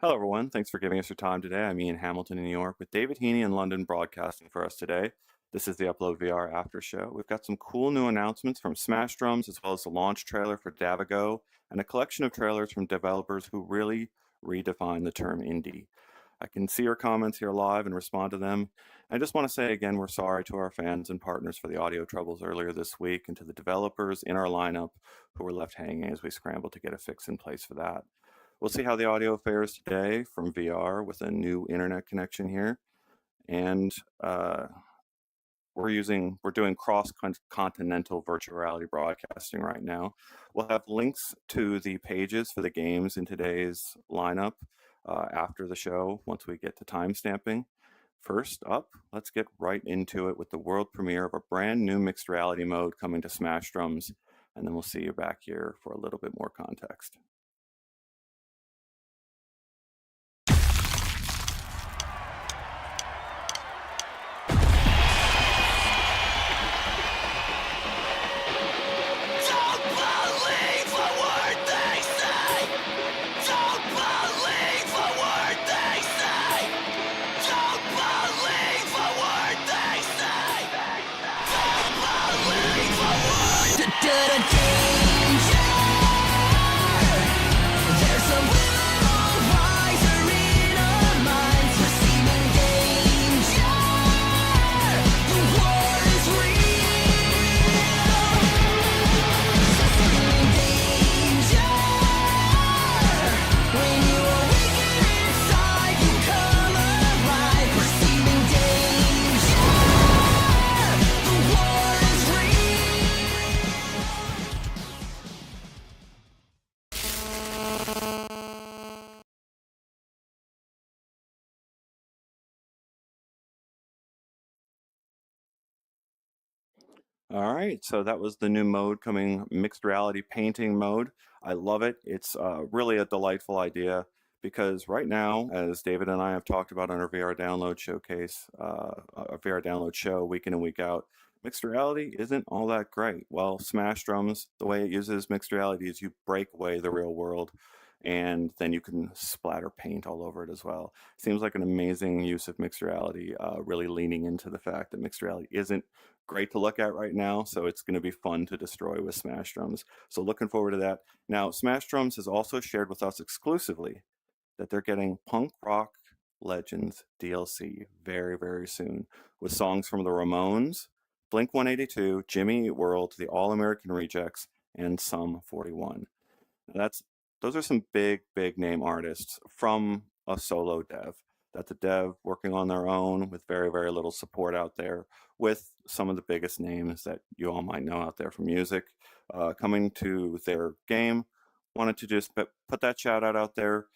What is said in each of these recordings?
Hello, everyone. Thanks for giving us your time today. I'm Ian Hamilton in New York with David Heaney in London broadcasting for us today. This is the UploadVR Aftershow. We've got some cool new announcements from Smash Drums, as well as the launch trailer for DAVIGO, and a collection of trailers from developers who really redefine the term indie. I can see your comments here live and respond to them. I just want to say again, we're sorry to our fans and partners for the audio troubles earlier this week, and to the developers in our lineup who were left hanging as we scrambled to get a fix in place for that. We'll see how the audio fares today from VR with a new internet connection here. And we're doing cross-continental virtual reality broadcasting right now. We'll have links to the pages for the games in today's lineup after the show, once we get to timestamping. First up, let's get right into it with the world premiere of a brand new mixed reality mode coming to Smash Drums, and then we'll see you back here for a little bit more context. All right, so that was the new mode coming, mixed reality painting mode. I love it. It's really a delightful idea because right now, as David and I have talked about on our VR download showcase, our VR download show week in and week out, mixed reality isn't all that great. Well, Smash Drums, the way it uses mixed reality is you break away the real world and then you can splatter paint all over it as well. Seems like an amazing use of mixed reality, really leaning into the fact that mixed reality isn't great to look at right now, so it's going to be fun to destroy with Smash Drums. So looking forward to that. Now, Smash Drums has also shared with us exclusively that they're getting Punk Rock Legends DLC very, very soon, with songs from the Ramones, Blink-182, Jimmy Eat World, the All-American Rejects, and Sum 41. Those are some big name artists from a solo dev. That's a dev working on their own with very, very little support out there, with some of the biggest names that you all might know out there from music coming to their game. Wanted to just put that shout out there.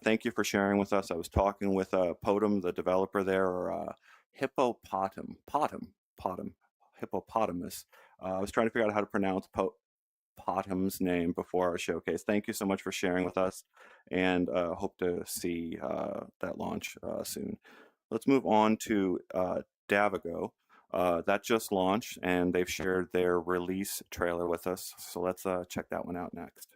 Thank you for sharing with us. I was talking with Podum, the developer there, or Hippopotamus. I was trying to figure out how to pronounce Potum's name before our showcase. Thank you so much for sharing with us, and hope to see that launch soon. Let's move on to DAVIGO. That just launched, and they've shared their release trailer with us. So let's check that one out next.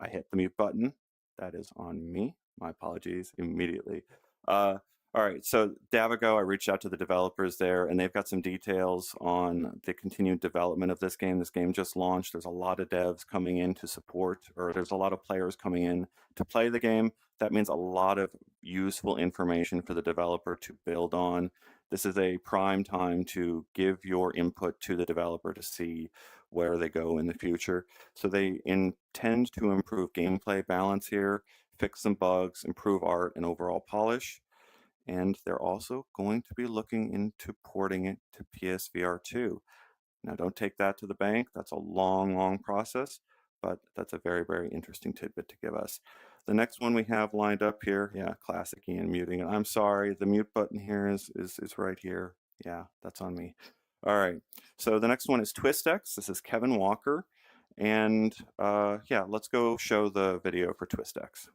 I hit the mute button. That is on me. My apologies immediately. All right, so DAVIGO, I reached out to the developers there, and they've got some details on the continued development of this game. This game just launched. There's a lot of devs coming in to support, or there's a lot of players coming in to play the game. That means a lot of useful information for the developer to build on. This is a prime time to give your input to the developer to see where they go in the future. So they intend to improve gameplay balance here, fix some bugs, improve art and overall polish. And they're also going to be looking into porting it to PSVR 2. Now, don't take that to the bank. That's a long, long process, but that's a very, very interesting tidbit to give us. The next one we have lined up here, yeah, classic Ian muting. I'm sorry, the mute button here is right here. Yeah, that's on me. All right, so the next one is Twistex. This is Kevin Walker. And yeah, let's go show the video for Twistex.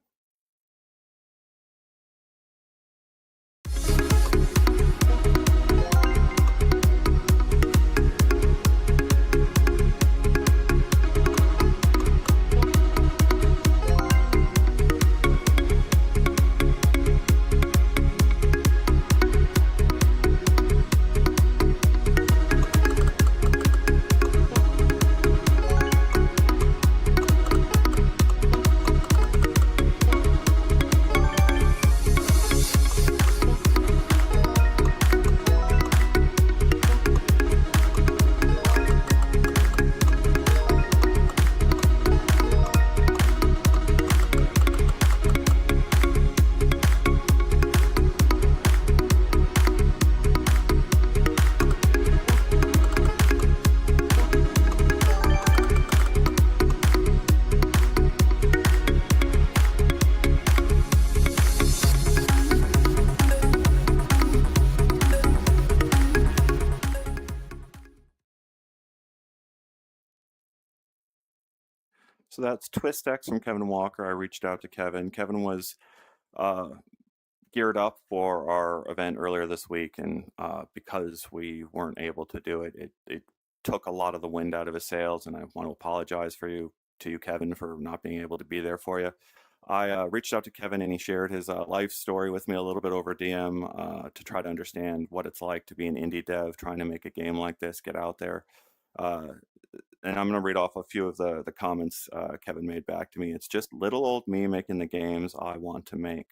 So that's Twistex from Kevin Walker. I reached out to Kevin. Kevin was geared up for our event earlier this week, and because we weren't able to do it, it took a lot of the wind out of his sails, and I want to apologize to you, Kevin, for not being able to be there for you. I reached out to Kevin, and he shared his life story with me a little bit over DM to try to understand what it's like to be an indie dev trying to make a game like this, get out there. And I'm going to read off a few of the comments Kevin made back to me. It's just little old me making the games I want to make.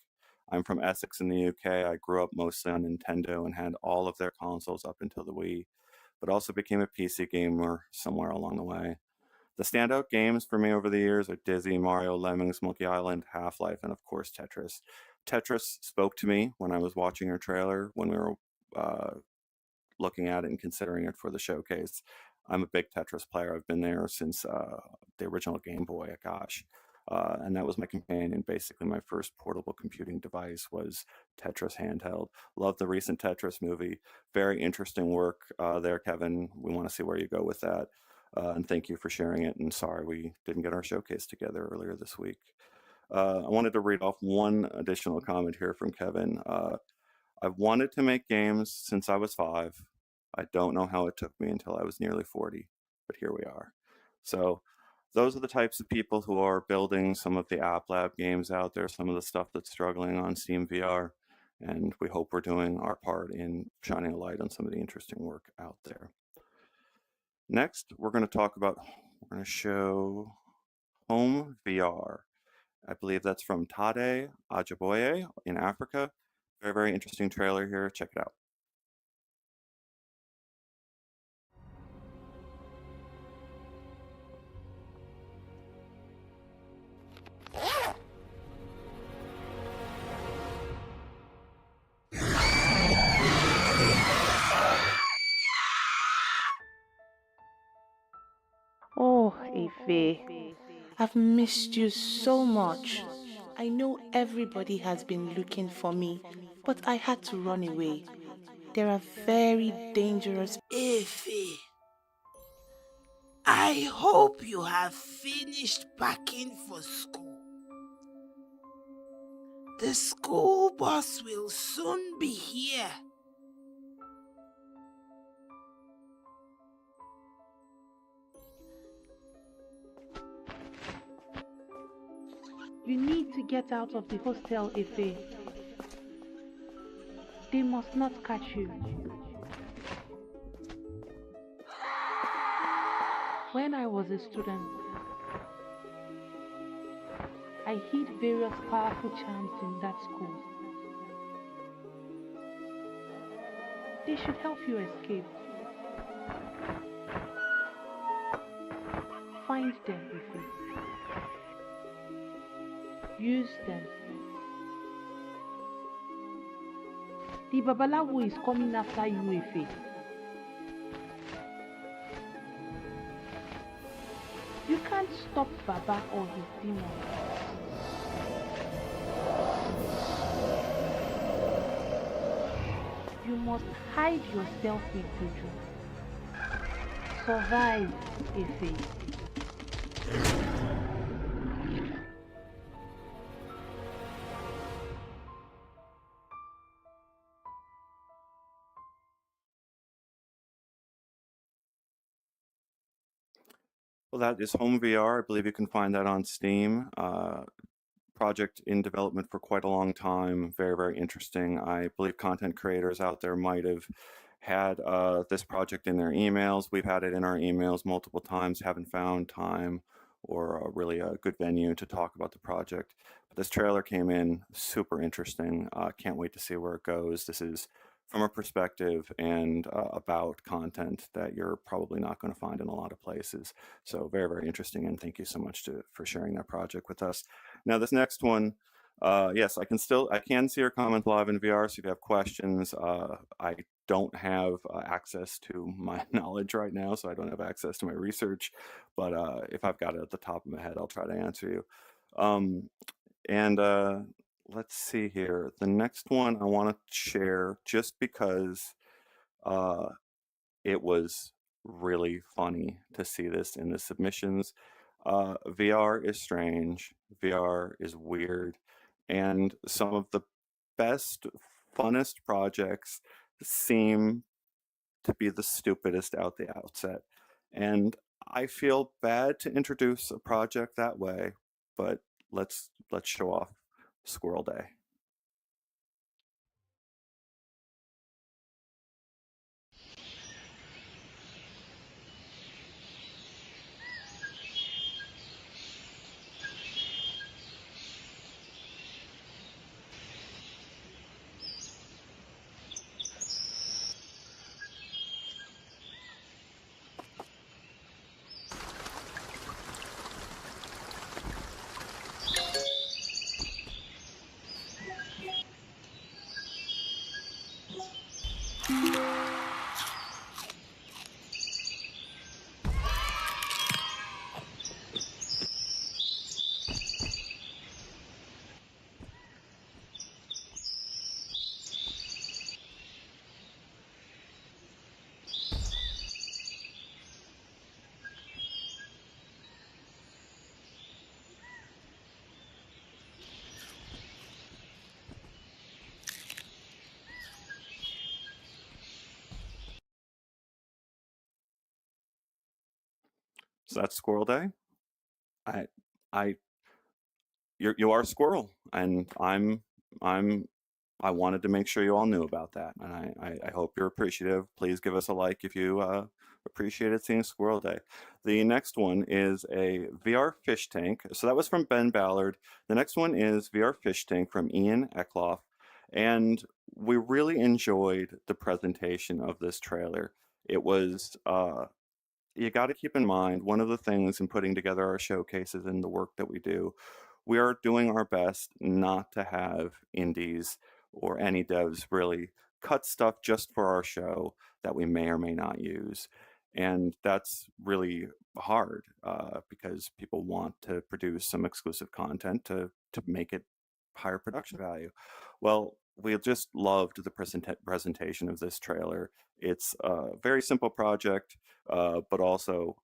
I'm from Essex in the UK. I grew up mostly on Nintendo and had all of their consoles up until the Wii, but also became a PC gamer somewhere along the way. The standout games for me over the years are Dizzy, Mario, Lemmings, Monkey Island, Half-Life, and of course Tetris. Tetris spoke to me when I was watching your trailer, when we were looking at it and considering it for the showcase. I'm a big Tetris player. I've been there since the original Game Boy, gosh. And that was my companion. Basically, my first portable computing device was Tetris handheld. Love the recent Tetris movie. Very interesting work there, Kevin. We want to see where you go with that. And thank you for sharing it. And sorry we didn't get our showcase together earlier this week. I wanted to read off one additional comment here from Kevin. I've wanted to make games since I was 5. I don't know how it took me until I was nearly 40, but here we are. So those are the types of people who are building some of the App Lab games out there, some of the stuff that's struggling on Steam VR, and we hope we're doing our part in shining a light on some of the interesting work out there. Next, we're going to show Home VR. I believe that's from Tade Ajiboye in Africa. Very, very interesting trailer here. Check it out. Oh, Ife, I've missed you so much. I know everybody has been looking for me, but I had to run away. There are very dangerous... Ife, I hope you have finished packing for school. The school bus will soon be here. You need to get out of the hostel, Efe. They must not catch you. When I was a student, I hid various powerful charms in that school. They should help you escape. Find them, Efe. Use them. The Babalawo is coming after you, Efe. You can't stop Baba or his demons. You must hide yourself with Juju. Survive, Efe. Well, that is Home VR. I believe you can find that on Steam. Project in development for quite a long time. Very, very interesting. I believe content creators out there might have had this project in their emails. We've had it in our emails multiple times, haven't found time or really a good venue to talk about the project. But this trailer came in super interesting. Can't wait to see where it goes. This is from a perspective and about content that you're probably not going to find in a lot of places. So very, very interesting. And thank you so much for sharing that project with us. Now, this next one, yes, I can see your comments live in VR. So if you have questions, I don't have access to my knowledge right now, so I don't have access to my research. But if I've got it at the top of my head, I'll try to answer you. Let's see here. The next one I want to share just because it was really funny to see this in the submissions. VR is strange, VR is weird, and some of the best, funnest projects seem to be the stupidest out the outset. And I feel bad to introduce a project that way, but let's show off Squirrel Day. So that's Squirrel Day. You are Squirrel, and I wanted to make sure you all knew about that, and I hope you're appreciative. Please give us a like if you appreciated seeing Squirrel Day. The next one is a VR Fishtank. So that was from Ben Ballard. The next one is VR Fishtank from Ian Eklof, and we really enjoyed the presentation of this trailer. It was you got to keep in mind, one of the things in putting together our showcases and the work that we do, we are doing our best not to have indies or any devs really cut stuff just for our show that we may or may not use. And that's really hard because people want to produce some exclusive content to make it higher production value. Well, we just loved the presentation of this trailer. It's a very simple project, but also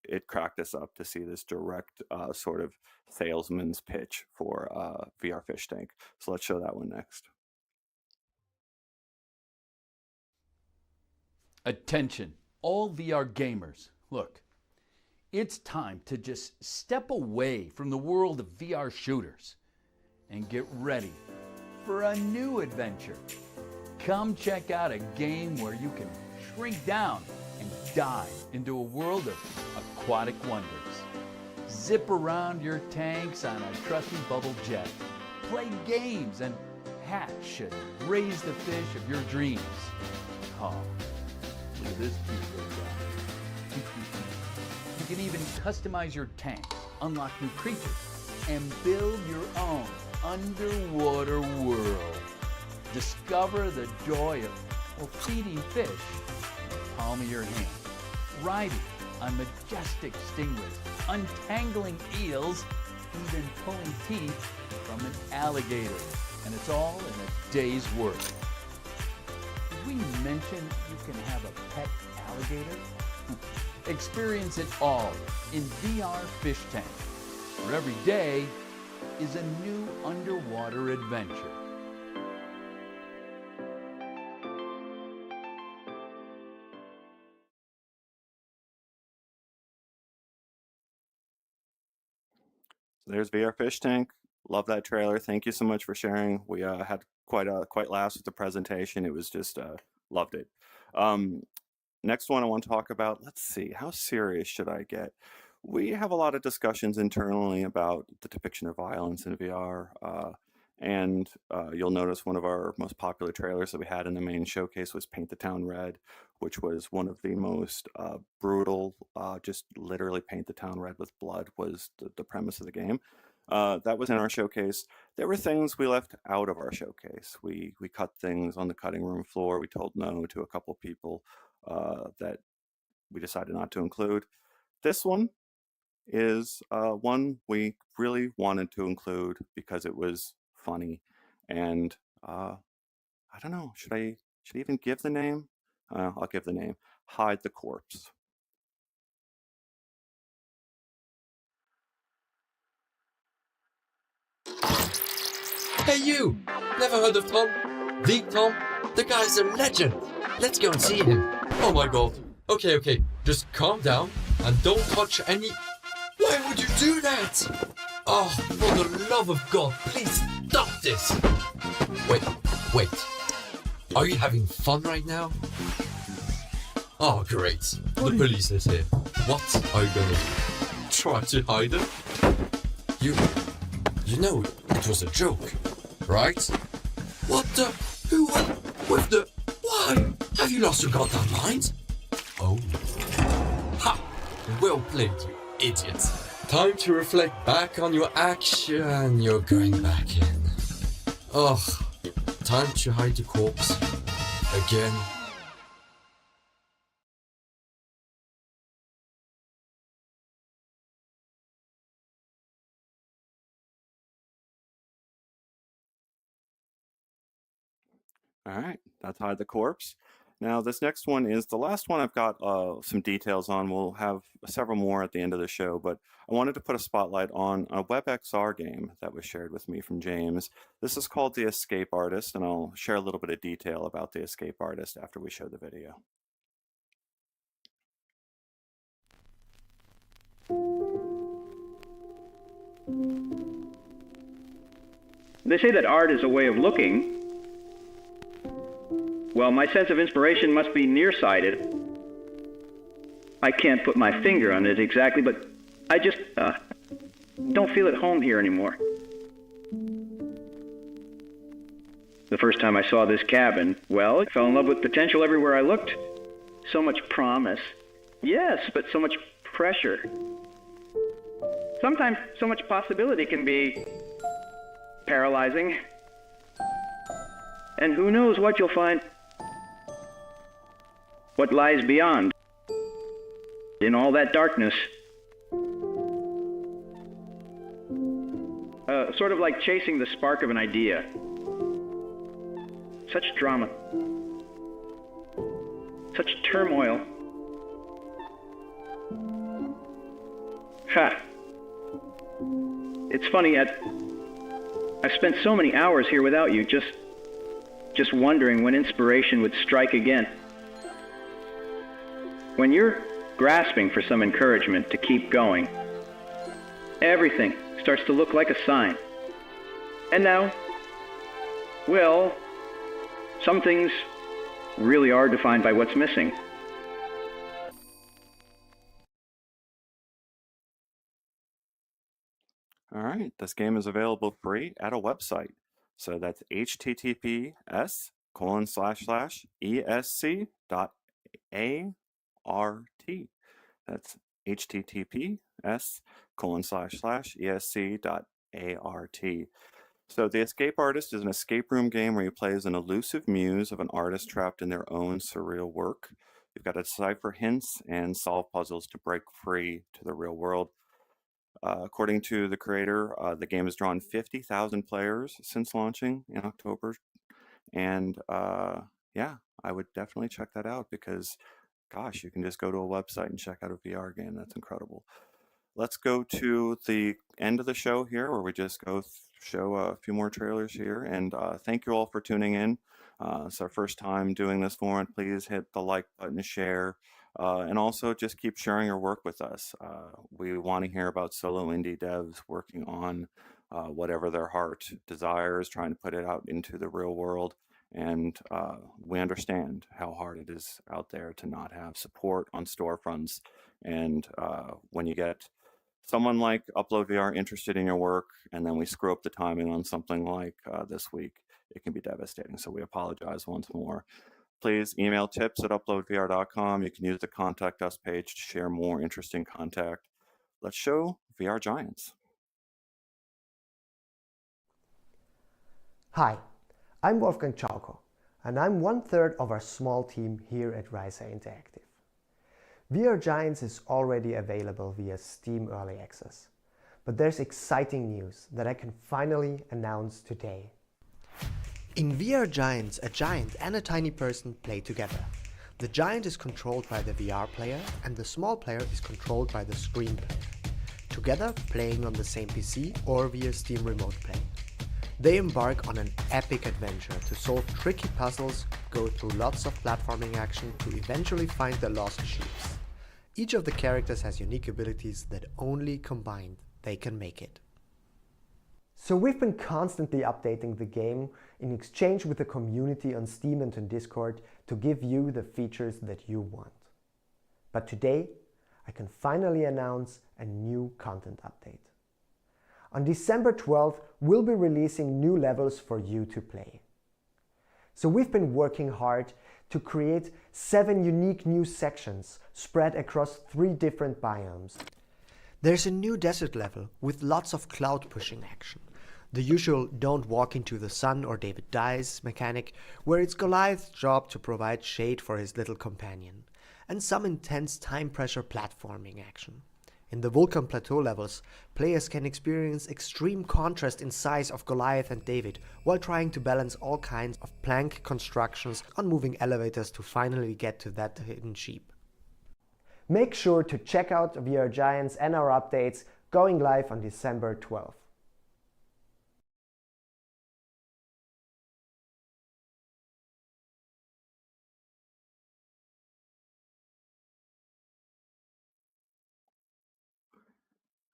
it cracked us up to see this direct sort of salesman's pitch for VR Fishtank. So let's show that one next. Attention, all VR gamers. Look, It's time to just step away from the world of VR shooters and get ready for a new adventure. Come check out a game where you can shrink down and dive into a world of aquatic wonders. Zip around your tanks on a trusty bubble jet. Play games and hatch and raise the fish of your dreams. Oh, look at this cute little guy. You can even customize your tanks, unlock new creatures, and build your own underwater world. Discover the joy of feeding fish in the palm of your hand, riding on majestic stingrays, untangling eels, even pulling teeth from an alligator. And it's all in a day's work. Did we mention you can have a pet alligator? Experience it all in VR Fishtank, where every day is a new underwater adventure. So there's VR Fishtank. Love that trailer. Thank you so much for sharing. We had quite laughs with the presentation. It was just loved it. Next one I want to talk about, let's see, how serious should I get? We have a lot of discussions internally about the depiction of violence in VR, and you'll notice one of our most popular trailers that we had in the main showcase was Paint the Town Red, which was one of the most brutal, just literally paint the town red with blood was the premise of the game. That was in our showcase. There were things we left out of our showcase. We cut things on the cutting room floor. We told no to a couple people that we decided not to include. This one is one we really wanted to include because it was funny, and I don't know, should I even give the name? I'll give the name. Hide the Corpse. Hey you! Never heard of Tom? The Tom? The guy's a legend! Let's go and see him. Oh my god. Okay, just calm down and don't touch any... Why would you do that? Oh, for the love of God, please stop this! Wait. Are you having fun right now? Oh great, the police is here. What are you gonna do? Try to hide it? You know it was a joke, right? What the? Who with the? Why? Have you lost your goddamn mind? Oh. Ha! Well played, you idiot. Time to reflect back on your action. You're going back in. Ugh. Time to hide the corpse. Again. All right, that's Hide the Corpse. Now, this next one is the last one I've got some details on. We'll have several more at the end of the show, but I wanted to put a spotlight on a WebXR game that was shared with me from James. This is called The Escape Artist, and I'll share a little bit of detail about The Escape Artist after we show the video. They say that art is a way of looking. Well, my sense of inspiration must be nearsighted. I can't put my finger on it exactly, but I just don't feel at home here anymore. The first time I saw this cabin, well, I fell in love with potential everywhere I looked. So much promise. Yes, but so much pressure. Sometimes so much possibility can be paralyzing. And who knows what you'll find, what lies beyond, in all that darkness. Sort of like chasing the spark of an idea. Such drama. Such turmoil. Ha! It's funny, I've spent so many hours here without you, just wondering when inspiration would strike again. When you're grasping for some encouragement to keep going. Everything starts to look like a sign. And now, well, some things really are defined by what's missing. All right, this game is available free at a website. So that's https://esc.art. That's https://esc.art. So The Escape Artist is an escape room game where you play as an elusive muse of an artist trapped in their own surreal work. You've got to decipher hints and solve puzzles to break free to the real world. According to the creator, the game has drawn 50,000 players since launching in October. And yeah, I would definitely check that out because, gosh, you can just go to a website and check out a VR game. That's incredible. Let's go to the end of the show here where we just go show a few more trailers here. And thank you all for tuning in. It's our first time doing this format. Please hit the like button, share, and also just keep sharing your work with us. We want to hear about solo indie devs working on whatever their heart desires, trying to put it out into the real world. And we understand how hard it is out there to not have support on storefronts. And when you get someone like UploadVR interested in your work, and then we screw up the timing on something like this week, it can be devastating. So we apologize once more. Please email tips@uploadvr.com. You can use the contact us page to share more interesting contact. Let's show VR Giants. Hi, I'm Wolfgang Czauko, and I'm 1/3 of our small team here at Risa Interactive. VR Giants is already available via Steam Early Access, but there's exciting news that I can finally announce today. In VR Giants, a giant and a tiny person play together. The giant is controlled by the VR player and the small player is controlled by the screen player, together playing on the same PC or via Steam Remote Play. They embark on an epic adventure to solve tricky puzzles, go through lots of platforming action to eventually find the lost sheep. Each of the characters has unique abilities that only combined they can make it. So we've been constantly updating the game in exchange with the community on Steam and on Discord to give you the features that you want. But today, I can finally announce a new content update. On December 12th, we'll be releasing new levels for you to play. So we've been working hard to create 7 unique new sections spread across 3 different biomes. There's a new desert level with lots of cloud pushing action. The usual don't walk into the sun or David dies mechanic, where it's Goliath's job to provide shade for his little companion, and some intense time pressure platforming action. In the Vulcan Plateau levels, players can experience extreme contrast in size of Goliath and David while trying to balance all kinds of plank constructions on moving elevators to finally get to that hidden sheep. Make sure to check out VR Giants and our updates going live on December 12th.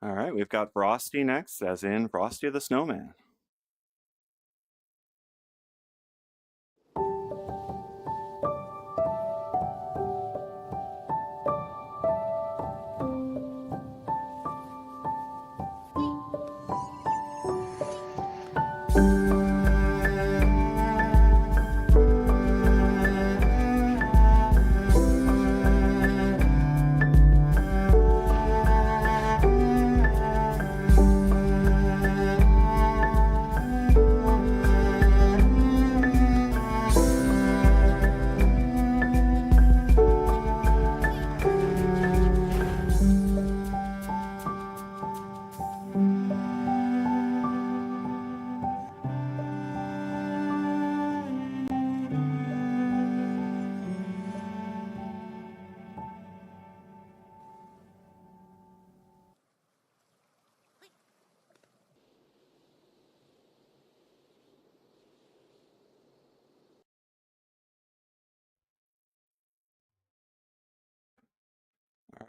All right, we've got VRosty next, as in Frosty the Snowman.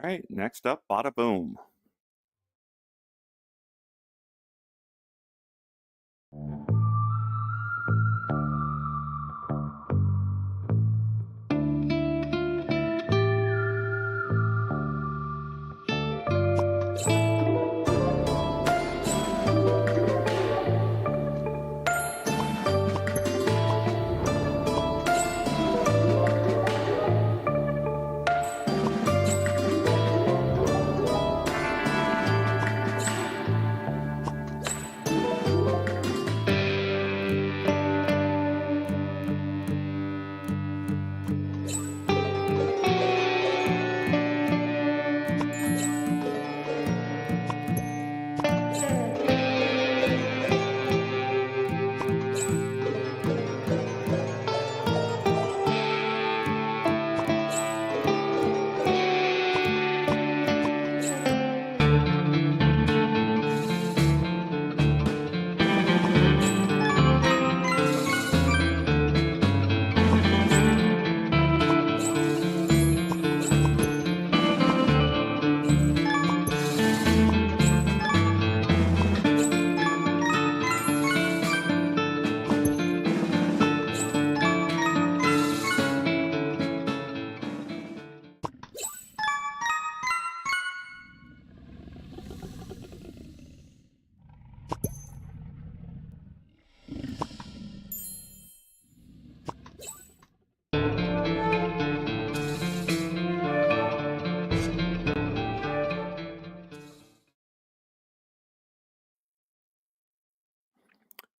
right, next up, Badaboom.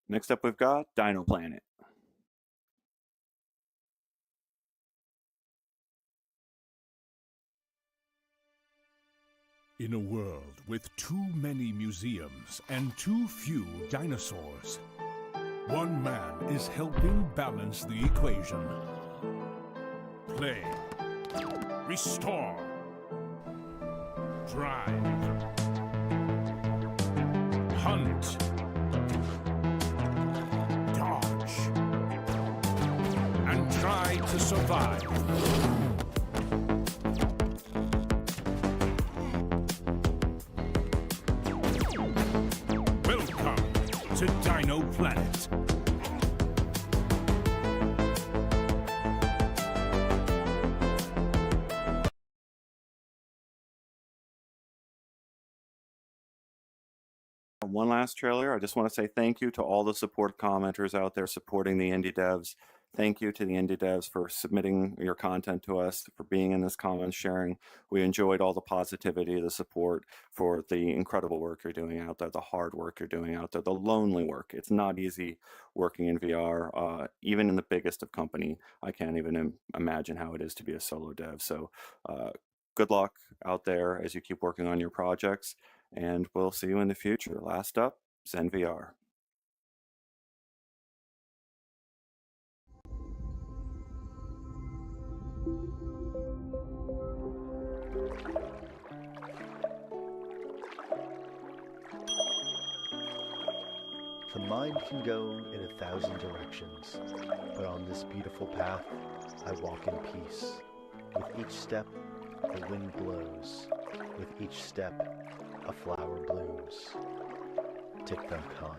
Next up, we've got DinoPlanet. In a world with too many museums and too few dinosaurs, one man is helping balance the equation. Play, restore, drive, hunt, dodge, and try to survive. Welcome to DinoPlanet. One last trailer. I just want to say thank you to all the support commenters out there supporting the indie devs. Thank you to the indie devs for submitting your content to us, for being in this comment sharing. We enjoyed all the positivity, the support for the incredible work you're doing out there, the hard work you're doing out there, the lonely work. It's not easy working in VR, even in the biggest of company. I can't even imagine how it is to be a solo dev. So good luck out there as you keep working on your projects, and we'll see you in the future. Last up, ZenVR. The mind can go in 1,000 directions, but on this beautiful path, I walk in peace. With each step, the wind blows. With each step, a flower blooms. Tikthum Khan.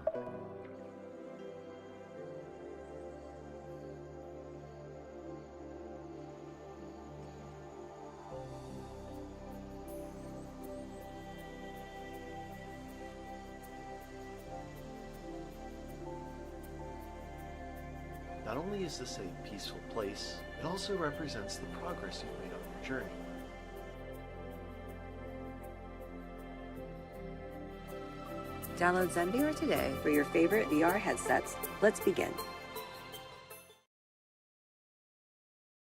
Not only is this a peaceful place, it also represents the progress you've made on your journey. Download ZenVR today for your favorite VR headsets. Let's begin.